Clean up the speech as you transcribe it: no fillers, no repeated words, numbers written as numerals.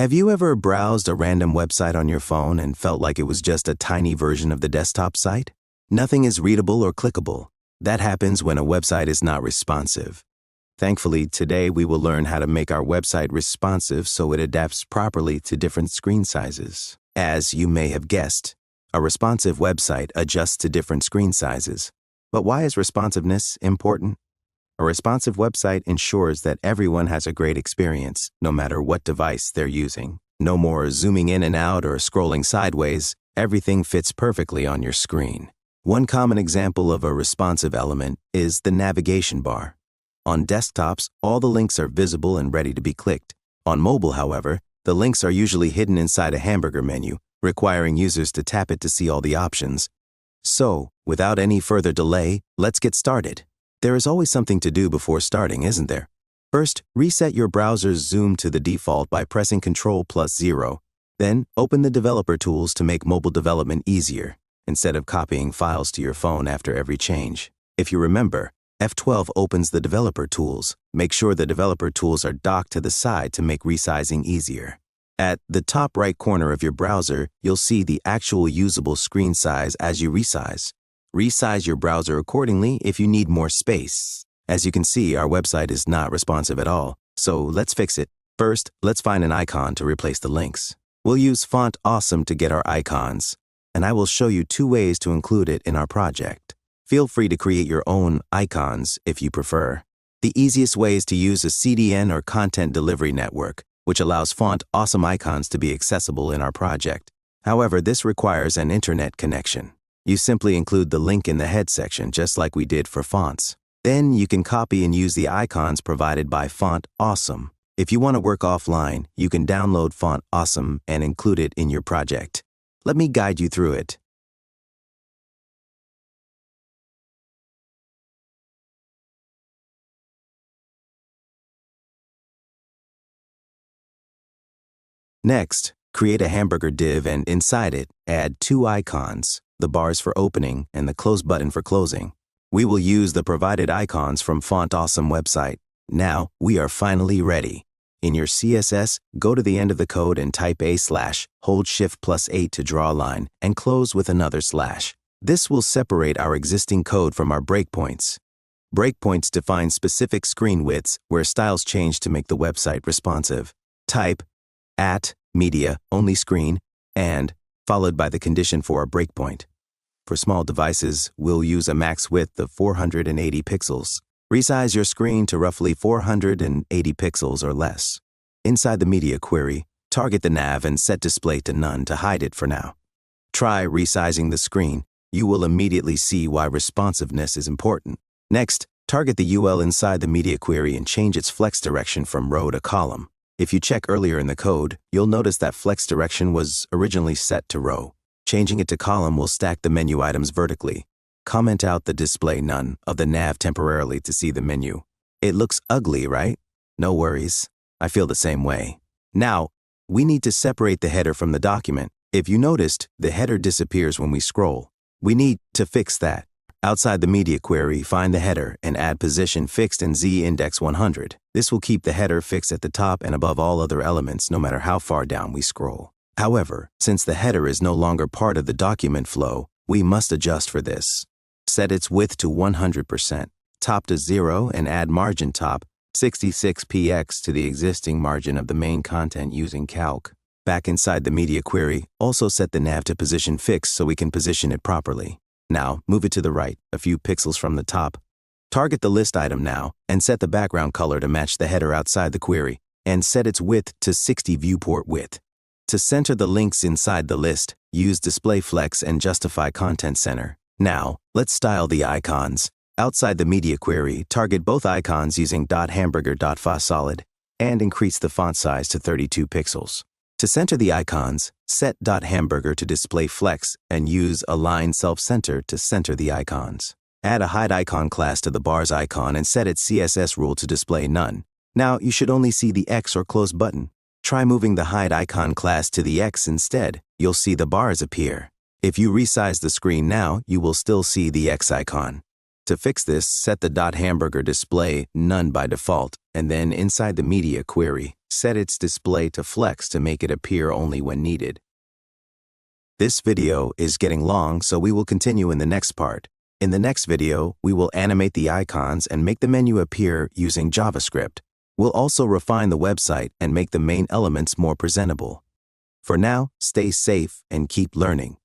Have you ever browsed a random website on your phone and felt like it was just a tiny version of the desktop site? Nothing is readable or clickable. That happens when a website is not responsive. Thankfully, today we will learn how to make our website responsive so it adapts properly to different screen sizes. As you may have guessed, a responsive website adjusts to different screen sizes. But why is responsiveness important? A responsive website ensures that everyone has a great experience, no matter what device they're using. No more zooming in and out or scrolling sideways. Everything fits perfectly on your screen. One common example of a responsive element is the navigation bar. On desktops, all the links are visible and ready to be clicked. On mobile, however, the links are usually hidden inside a hamburger menu, requiring users to tap it to see all the options. So, without any further delay, let's get started. There is always something to do before starting, isn't there? First, reset your browser's zoom to the default by pressing Ctrl+0. Then, open the developer tools to make mobile development easier, instead of copying files to your phone after every change. If you remember, F12 opens the developer tools. Make sure the developer tools are docked to the side to make resizing easier. At the top right corner of your browser, you'll see the actual usable screen size as you resize. Resize your browser accordingly if you need more space. As you can see, our website is not responsive at all, so let's fix it. First, let's find an icon to replace the links. We'll use Font Awesome to get our icons, and I will show you 2 ways to include it in our project. Feel free to create your own icons if you prefer. The easiest way is to use a CDN or content delivery network, which allows Font Awesome icons to be accessible in our project. However, this requires an internet connection. You simply include the link in the head section, just like we did for fonts. Then you can copy and use the icons provided by Font Awesome. If you want to work offline, you can download Font Awesome and include it in your project. Let me guide you through it. Next, create a hamburger div and inside it, add 2 icons, the bars for opening and the close button for closing. We will use the provided icons from Font Awesome website. Now, we are finally ready. In your CSS, go to the end of the code and type /, hold Shift+8 to draw a line, and close with another /. This will separate our existing code from our breakpoints. Breakpoints define specific screen widths where styles change to make the website responsive. Type @media only screen and followed by the condition for a breakpoint. For small devices, we'll use a max width of 480 pixels. Resize your screen to roughly 480 pixels or less. Inside the media query, target the nav and set display to none to hide it for now. Try resizing the screen. You will immediately see why responsiveness is important. Next, target the UL inside the media query and change its flex direction from row to column. If you check earlier in the code, you'll notice that flex direction was originally set to row. Changing it to column will stack the menu items vertically. Comment out the display none of the nav temporarily to see the menu. It looks ugly, right? No worries. I feel the same way. Now, we need to separate the header from the document. If you noticed, the header disappears when we scroll. We need to fix that. Outside the media query, find the header and add position fixed and z-index 100. This will keep the header fixed at the top and above all other elements, no matter how far down we scroll. However, since the header is no longer part of the document flow, we must adjust for this. Set its width to 100%, top to 0, and add margin top 66px to the existing margin of the main content using calc. Back inside the media query, also set the nav to position fixed so we can position it properly. Now, move it to the right, a few pixels from the top. Target the list item now, and set the background color to match the header outside the query, and set its width to 60 viewport width. To center the links inside the list, use Display Flex and Justify Content Center. Now, let's style the icons. Outside the media query, target both icons using .hamburger.fasolid and increase the font size to 32 pixels. To center the icons, set .hamburger to display flex and use align self-center to center the icons. Add a hide icon class to the bars icon and set its CSS rule to display none. Now you should only see the X or close button. Try moving the hide icon class to the X instead. You'll see the bars appear. If you resize the screen now, you will still see the X icon. To fix this, set the .hamburger display none by default and then inside the media query, set its display to flex to make it appear only when needed. This video is getting long, so we will continue in the next part. In the next video, we will animate the icons and make the menu appear using JavaScript. We'll also refine the website and make the main elements more presentable. For now, stay safe and keep learning.